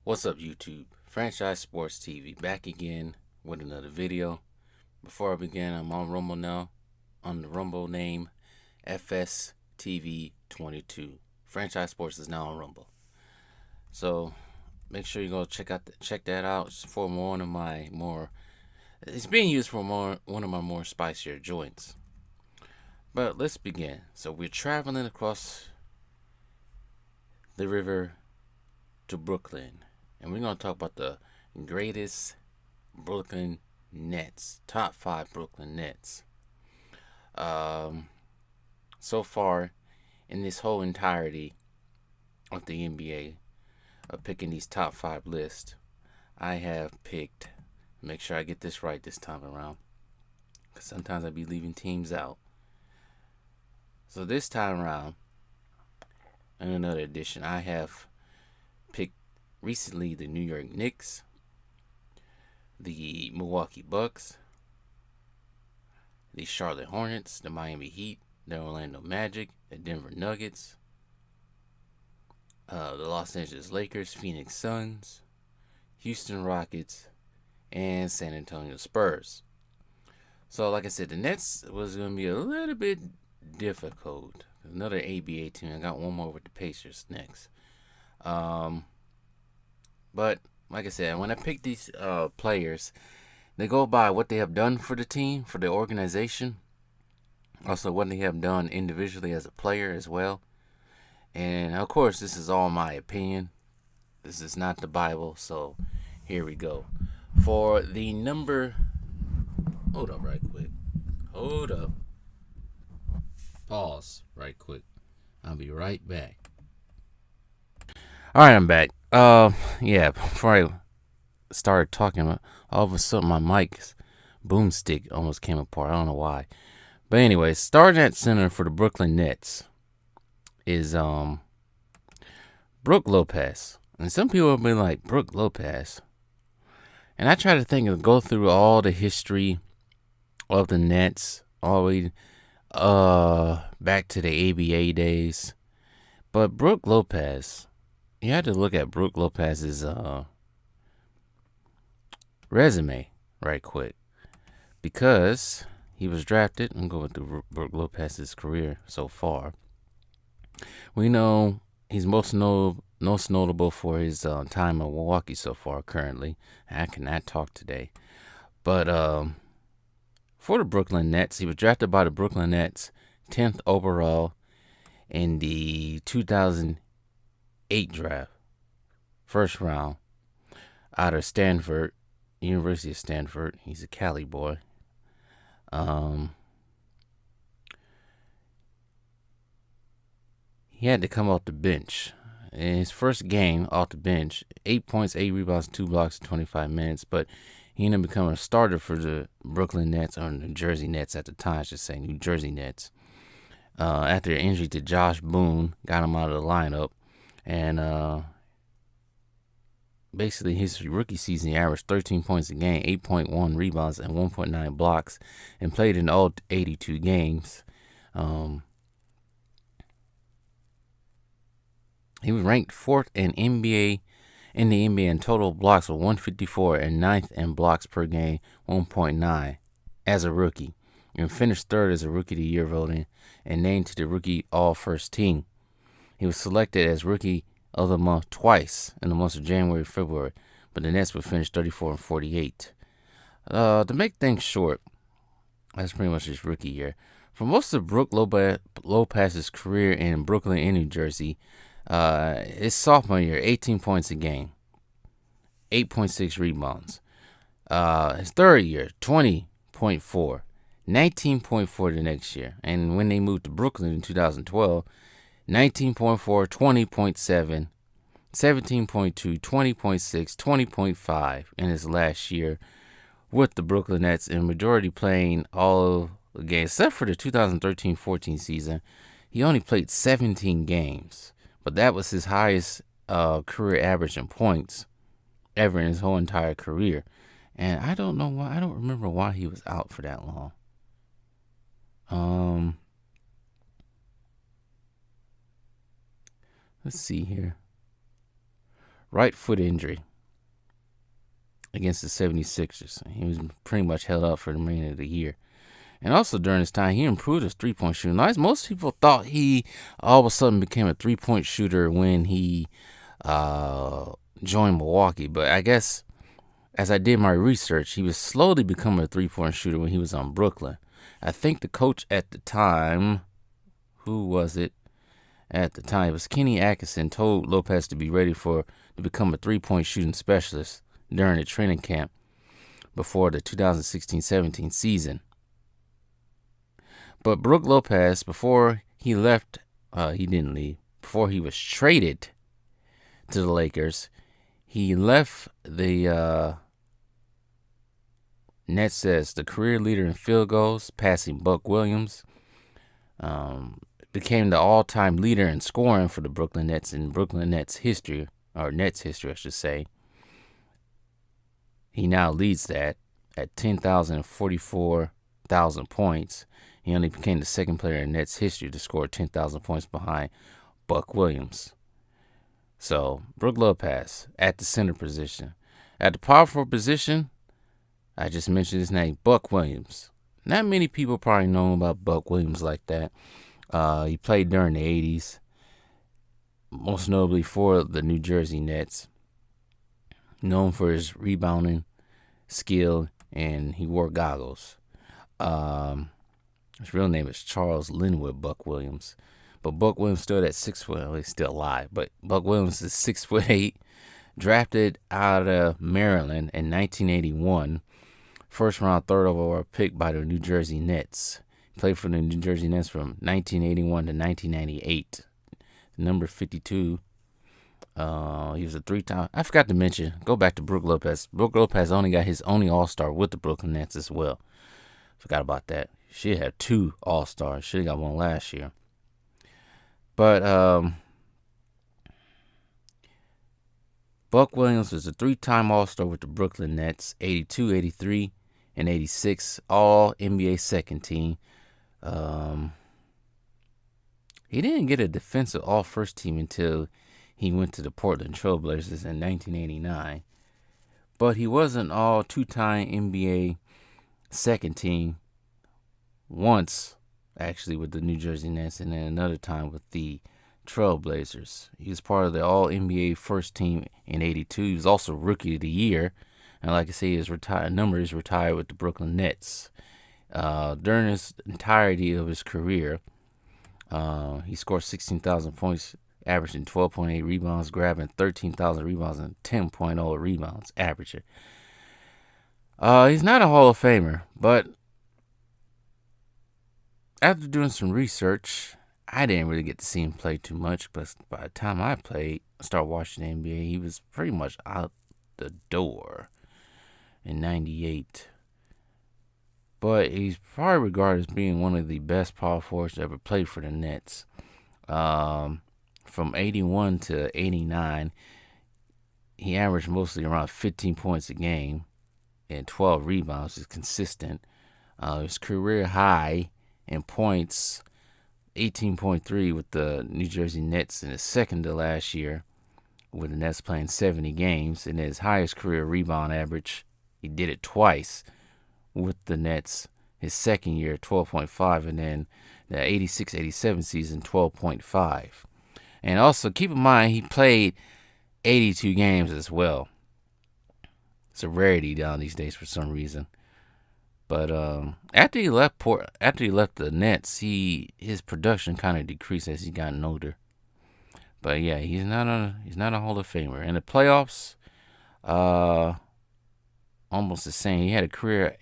What's up, YouTube? Franchise Sports TV back again with another video. Before I begin, I'm on Rumble now, on the Rumble name FSTV22. Franchise Sports is now on Rumble, so make sure you go check that out for one of my more. It's being used for one of my more spicier joints. But let's begin. So we're traveling across the river to Brooklyn, and we're gonna talk about the greatest Brooklyn Nets, top 5 Brooklyn Nets. Um, so far in this whole entirety of the NBA, of picking these top 5 lists, I have picked. Make sure I get this right this time around, because sometimes I be leaving teams out. So this time around, in another edition, I have picked recently the New York Knicks, the Milwaukee Bucks, the Charlotte Hornets, the Miami Heat, the Orlando Magic, the Denver Nuggets, the Los Angeles Lakers, Phoenix Suns, Houston Rockets, and San Antonio Spurs. So, like I said, the Nets was going to be a little bit difficult. Another ABA team. I got one more with the Pacers next. But, like I said, when I pick these players, they go by what they have done for the team, for the organization. Also, what they have done individually as a player as well. And, of course, this is all my opinion. This is not the Bible, so here we go. For the number... Hold up right quick. Hold up. Pause right quick. I'll be right back. Alright, I'm back. Yeah, before I started talking, all of a sudden my mic's boomstick almost came apart. I don't know why. But anyway, starting at center for the Brooklyn Nets is Brook Lopez. And some people have been like, Brook Lopez. And I try to think of go through all the history of the Nets, all the way back to the ABA days. But Brook Lopez, you had to look at Brook Lopez's resume right quick, because he was drafted. I'm going through Brook Lopez's career so far. We know he's most notable for his time in Milwaukee so far currently. I cannot talk today. But for the Brooklyn Nets, he was drafted by the Brooklyn Nets 10th overall in the 2008 draft. First round, out of Stanford, University of Stanford. He's a Cali boy. He had to come off the bench. In his first game off the bench, 8 points, 8 rebounds, 2 blocks in 25 minutes. But he ended up becoming a starter for the Brooklyn Nets, or New Jersey Nets at the time, I should say, New Jersey Nets. After an injury to Josh Boone, got him out of the lineup. And basically, his rookie season, he averaged 13 points a game, 8.1 rebounds, and 1.9 blocks, and played in all 82 games. He was ranked 4th in the NBA in total blocks with 154 and 9th in blocks per game, 1.9 as a rookie, and finished 3rd as a Rookie of the Year voting and named to the Rookie All-First Team. He was selected as Rookie of the Month twice in the months of January and February, but the Nets would finish 34 and 48. To make things short, that's pretty much his rookie year. For most of Brook Lopez's career in Brooklyn and New Jersey, his sophomore year, 18 points a game, 8.6 rebounds. His third year, 20.4, 19.4 the next year. And when they moved to Brooklyn in 2012, 19.4, 20.7, 17.2, 20.6, 20.5 in his last year with the Brooklyn Nets, and majority playing all the games, except for the 2013-14 season. He only played 17 games, but that was his highest career average in points ever in his whole entire career. And I don't know why. I don't remember why he was out for that long. Let's see here. right foot injury against the 76ers. He was pretty much held out for the remainder of the year. And also during this time, he improved his three-point shooting. Now, most people thought he all of a sudden became a three-point shooter when he joined Milwaukee. But I guess as I did my research, he was slowly becoming a three-point shooter when he was on Brooklyn. I think the coach at the time, who was it at the time? It was Kenny Atkinson, told Lopez to be ready to become a three-point shooting specialist during the training camp before the 2016-17 season. But Brook Lopez, before he left, he didn't leave. Before he was traded to the Lakers, he left the Nets as the career leader in field goals, passing Buck Williams. Became the all-time leader in scoring for the Brooklyn Nets in Brooklyn Nets history, or Nets history, I should say. He now leads that at 10,044,000 points. He only became the second player in Nets history to score 10,000 points behind Buck Williams. So, Brook Lopez at the center position. At the power forward position, I just mentioned his name, Buck Williams. Not many people probably know about Buck Williams like that. He played during the 80s, most notably for the New Jersey Nets. Known for his rebounding skill, and he wore goggles. His real name is Charles Linwood Buck Williams. But Buck Williams stood at 6 foot. Well, he's still alive. But Buck Williams is 6'8", drafted out of Maryland in 1981. First round, third overall pick by the New Jersey Nets. Played for the New Jersey Nets from 1981 to 1998. Number 52. He was a three-time. I forgot to mention. Go back to Brook Lopez. Brook Lopez only got his only All-Star with the Brooklyn Nets as well. Forgot about that. Should have 2 All-Stars. Should have got one last year. But Buck Williams was a 3-time All-Star with the Brooklyn Nets, 82, 83, and 86, all NBA second team. He didn't get a defensive all-first team until he went to the Portland Trailblazers in 1989. But he was an all 2-time NBA second team once, actually, with the New Jersey Nets, and then another time with the Trailblazers. He was part of the all-NBA first team in 82. He was also Rookie of the Year. And like I say, his number is retired with the Brooklyn Nets. During his entirety of his career, he scored 16,000 points, averaging 12.8 rebounds, grabbing 13,000 rebounds, and 10.0 rebounds, averaging. He's not a Hall of Famer, but after doing some research, I didn't really get to see him play too much, but by the time I started watching the NBA, he was pretty much out the door in 98. But he's probably regarded as being one of the best power forwards to ever play for the Nets. From 81 to 89, he averaged mostly around 15 points a game and 12 rebounds. Is consistent. His career high in points, 18.3 with the New Jersey Nets in his second to last year, with the Nets playing 70 games. And his highest career rebound average, he did it twice with the Nets. His second year, 12.5, and then the 86-87 season, 12.5. And also, keep in mind, he played 82 games as well. It's a rarity down these days for some reason. But after he left the Nets, his production kind of decreased as he gotten older. But yeah, he's not a Hall of Famer. In the playoffs, almost the same. He had a career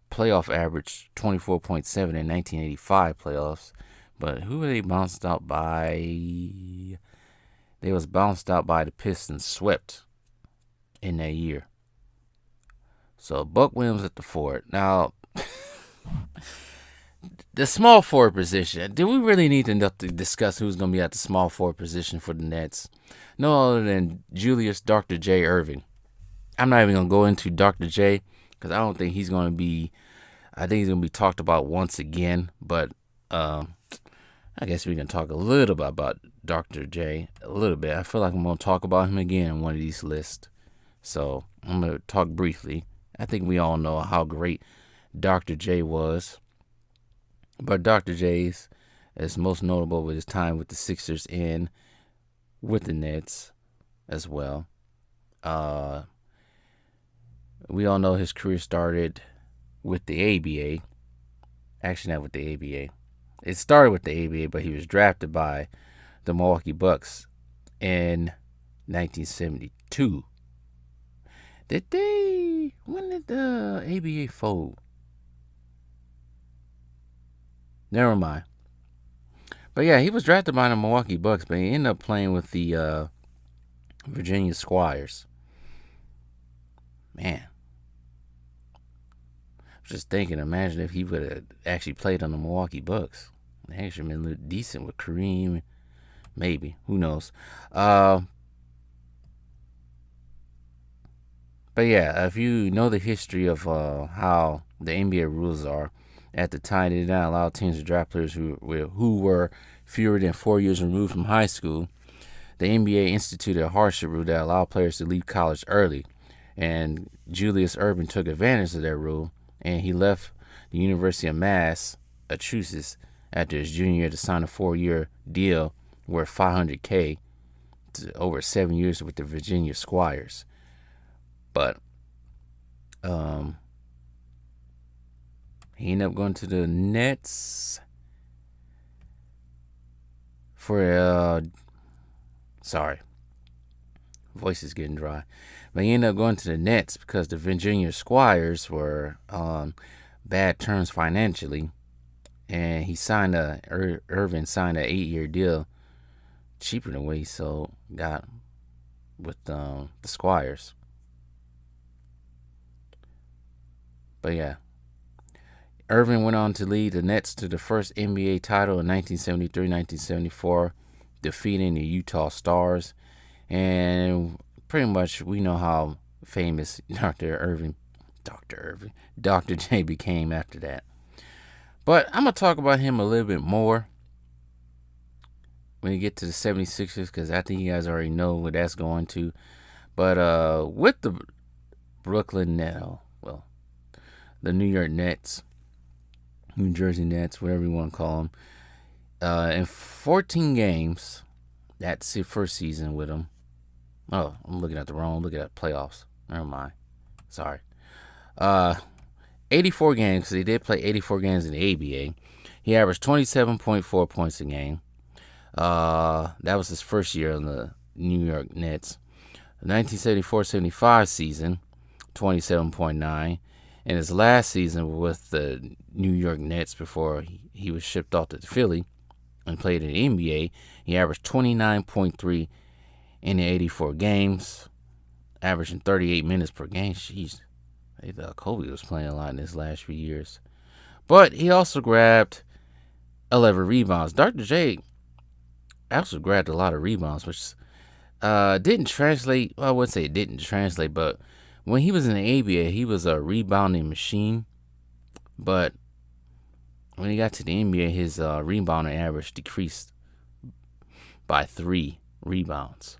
playoff average 24.7 in 1985 playoffs. But who were they bounced out by? They was bounced out by the Pistons, swept in that year. So Buck Williams at the forward. Now, the small forward position. Do we really need to discuss who's going to be at the small forward position for the Nets? No other than Julius Dr. J. Irving. I'm not even going to go into Dr. J because I don't think he's going to be. I think he's going to be talked about once again. But I guess we can talk a little bit about Dr. J. A little bit. I feel like I'm going to talk about him again in one of these lists. So I'm going to talk briefly. I think we all know how great Dr. J was. But Dr. J's is most notable with his time with the Sixers and with the Nets as well. We all know his career started with the ABA. Actually, not with the ABA. It started with the ABA, but he was drafted by the Milwaukee Bucks in 1972. When did the ABA fold? Never mind. But yeah, he was drafted by the Milwaukee Bucks, but he ended up playing with the Virginia Squires. Man. I was just thinking, imagine if he would have actually played on the Milwaukee Bucks. They actually been decent with Kareem. Maybe. Who knows? But yeah, if you know the history of how the NBA rules are, at the time they did not allow teams to draft players who were fewer than 4 years removed from high school. The NBA instituted a hardship rule that allowed players to leave college early, and Julius Erving took advantage of that rule, and he left the University of Massachusetts after his junior year to sign a 4-year deal worth $500K to over 7 years with the Virginia Squires. But he ended up going to the Nets for sorry, voice is getting dry. But he ended up going to the Nets because the Virginia Squires were on bad terms financially, and he signed Erving signed an 8-year deal, cheaper than what he got with the Squires. But yeah, Erving went on to lead the Nets to the first NBA title in 1973-1974, defeating the Utah Stars. And pretty much we know how famous Dr. J became after that. But I'm going to talk about him a little bit more when we get to the 76ers, because I think you guys already know what that's going to. But with the the New York Nets, New Jersey Nets, whatever you want to call them, in 14 games, that's the first season with them. Oh, I'm looking at playoffs. Never mind. Sorry. 84 games, because they did play 84 games in the ABA. He averaged 27.4 points a game. That was his first year on the New York Nets. The 1974-75 season, 27.9. And his last season with the New York Nets before he was shipped off to Philly and played in the NBA, he averaged 29.3 in the 84 games, averaging 38 minutes per game. Jeez, I thought Kobe was playing a lot in his last few years. But he also grabbed 11 rebounds. Dr. J also grabbed a lot of rebounds, which didn't translate. Well, I wouldn't say it didn't translate, but when he was in the ABA, he was a rebounding machine. But when he got to the NBA, his rebounding average decreased by 3 rebounds.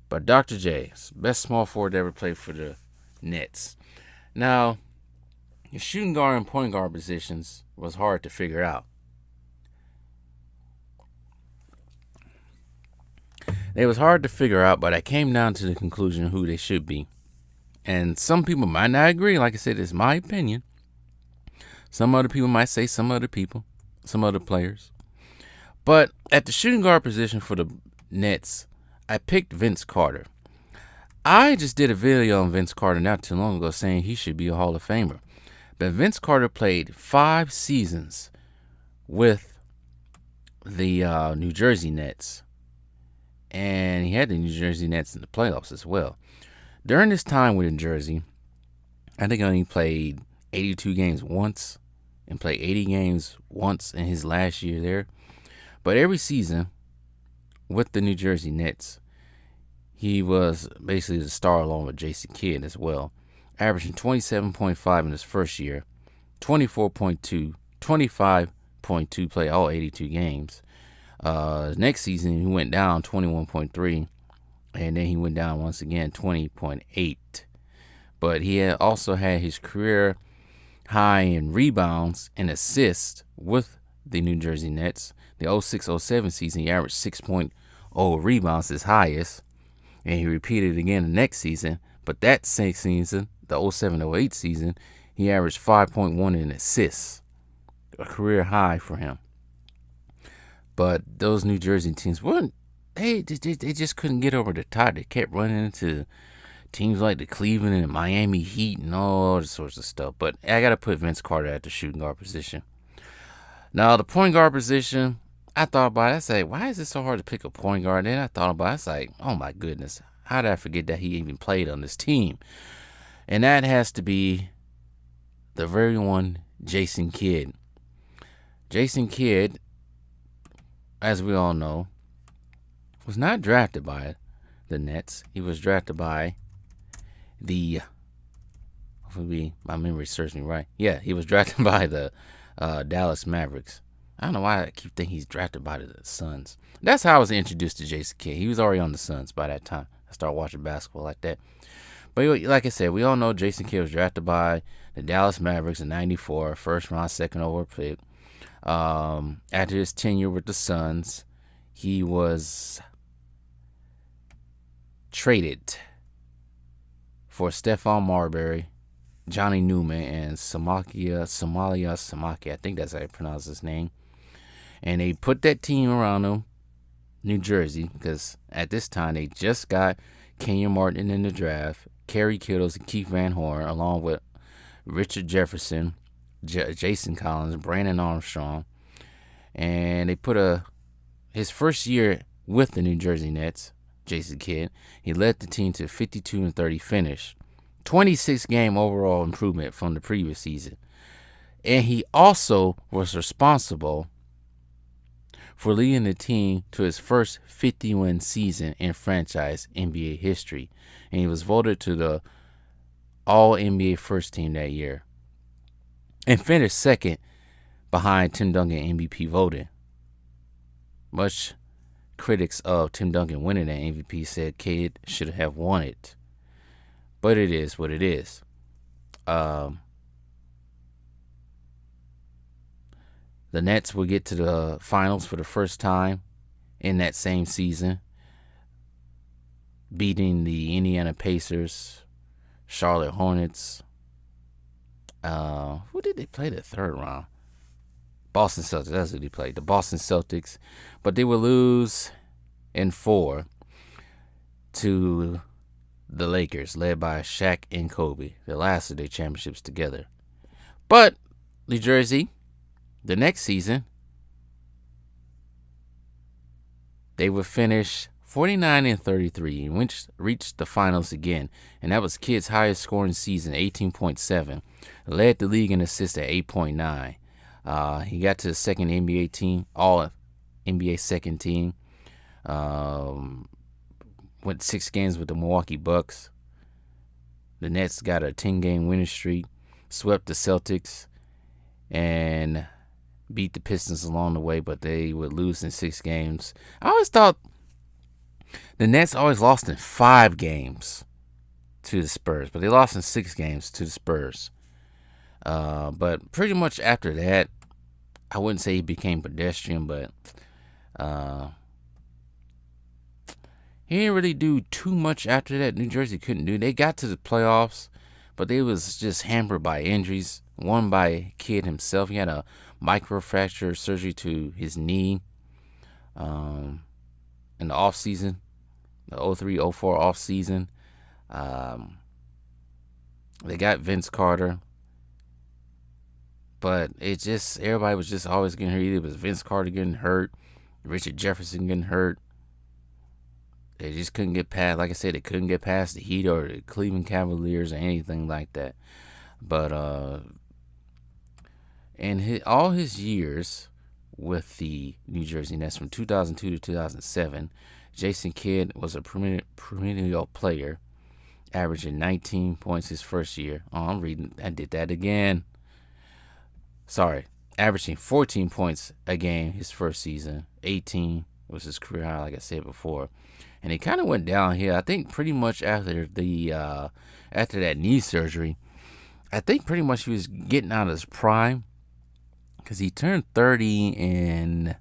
But Dr. J, best small forward to ever play for the Nets. Now, the shooting guard and point guard positions was hard to figure out. It was hard to figure out, but I came down to the conclusion of who they should be. And some people might not agree. Like I said, it's my opinion. Some other people might say some other players. But at the shooting guard position for the Nets, I picked Vince Carter. I just did a video on Vince Carter not too long ago saying he should be a Hall of Famer. But Vince Carter played 5 seasons with the New Jersey Nets. And he had the New Jersey Nets in the playoffs as well. During this time with New Jersey, I think I only played 82 games once and played 80 games once in his last year there. But every season with the New Jersey Nets, he was basically the star along with Jason Kidd as well, averaging 27.5 in his first year, 24.2, 25.2 play all 82 games. Next season, he went down 21.3, and then he went down once again 20.8. But he also had his career high in rebounds and assists with the New Jersey Nets. The 06-07 season, he averaged 6.0 rebounds, his highest, and he repeated it again the next season. But that same season, the 07-08 season, he averaged 5.1 in assists, a career high for him. But those New Jersey teams weren't. They just couldn't get over the top. They kept running into teams like the Cleveland and Miami Heat and all sorts of stuff. But I got to put Vince Carter at the shooting guard position. Now, the point guard position, I thought about it. I said, why is it so hard to pick a point guard? Then I thought about it. I was like, oh my goodness, how did I forget that he even played on this team? And that has to be the very one, Jason Kidd. Jason Kidd, as we all know, was not drafted by the Nets. He was drafted by hopefully my memory serves me right. Yeah, he was drafted by the Dallas Mavericks. I don't know why I keep thinking he's drafted by the Suns. That's how I was introduced to Jason Kidd. He was already on the Suns by that time. I started watching basketball like that. But like I said, we all know Jason Kidd was drafted by the Dallas Mavericks in '94, first round, second overall pick. After his tenure with the Suns, he was traded for Stephon Marbury, Johnny Newman, and Somalia Samaki. I think that's how you pronounce his name. And they put that team around him, New Jersey, because at this time they just got Kenyon Martin in the draft, Kerry Kittles, and Keith Van Horn, along with Richard Jefferson, Jason Collins, Brandon Armstrong. And they put his first year with the New Jersey Nets, Jason Kidd, he led the team to a 52-30 finish, 26 game overall improvement from the previous season. And he also was responsible for leading the team to his first 50-win season in franchise NBA history. And he was voted to the All-NBA first team that year and finished second behind Tim Duncan MVP voting. Much critics of Tim Duncan winning that MVP said Kidd should have won it. But it is what it is. The Nets will get to the finals for the first time in that same season, beating the Indiana Pacers, Charlotte Hornets. Who did they play the third round? Boston Celtics. That's who they played. The Boston Celtics. But they will lose in 4 to the Lakers, led by Shaq and Kobe, the last of their championships together. But New Jersey, the next season, they would finish 49-33 and reached the finals again. And that was Kidd's highest scoring season, 18.7. Led the league in assists at 8.9. He got to the second NBA team, all NBA second team. Went 6 games with the Milwaukee Bucks. The Nets got a 10-game winning streak, swept the Celtics, and beat the Pistons along the way, but they would lose in 6 games. I always thought the Nets always lost in 5 games to the Spurs, but they lost in 6 games to the Spurs. But pretty much after that, I wouldn't say he became pedestrian, but he didn't really do too much after that. New Jersey couldn't do. They got to the playoffs, but they was just hampered by injuries. One by Kidd himself. He had a microfracture surgery to his knee in the offseason, the 03-04 offseason. They got Vince Carter. But it just, everybody was just always getting hurt. Either it was Vince Carter getting hurt, Richard Jefferson getting hurt. They just couldn't get past, like I said, they couldn't get past the Heat or the Cleveland Cavaliers or anything like that. But in all his years with the New Jersey Nets from 2002 to 2007, Jason Kidd was a perennial player, averaging 19 points his first year. Oh, I did that again. Sorry. averaging 14 points a game his first season. 18 was his career high, like I said before. And it kind of went downhill. I think pretty much after that knee surgery, I think pretty much he was getting out of his prime, because he turned 30 in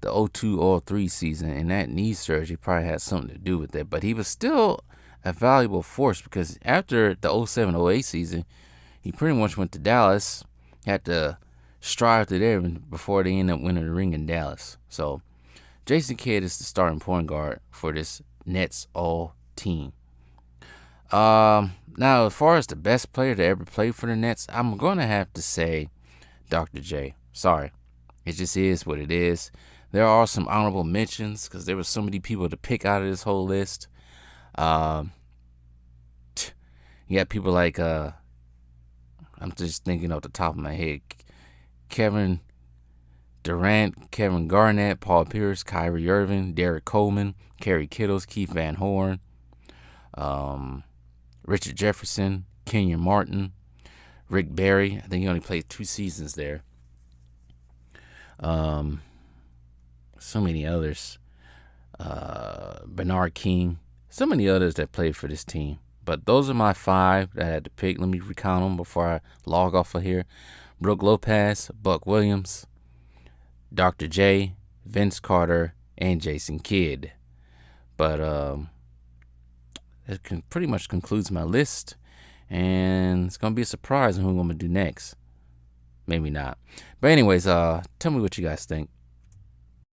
the 02-03 season, and that knee surgery probably had something to do with that. But he was still a valuable force, because after the 07-08 season, he pretty much went to Dallas, had to strive to there before they ended up winning the ring in Dallas. So Jason Kidd is the starting point guard for this Nets all team. Now, as far as the best player to ever play for the Nets, I'm going to have to say Dr. J. Sorry. It just is what it is. There are some honorable mentions, because there were so many people to pick out of this whole list. You got people like, I'm just thinking off the top of my head, Kevin Durant, Kevin Garnett, Paul Pierce, Kyrie Irving, Derek Coleman, Kerry Kittles, Keith Van Horn, Richard Jefferson, Kenyon Martin, Rick Barry. I think he only played 2 seasons there. So many others. Bernard King. So many others that played for this team. But those are my 5 that I had to pick. Let me recount them before I log off of here. Brook Lopez, Buck Williams, Dr. J, Vince Carter, and Jason Kidd. But that pretty much concludes my list. And it's going to be a surprise on who I'm going to do next. Maybe not. But anyways, tell me what you guys think.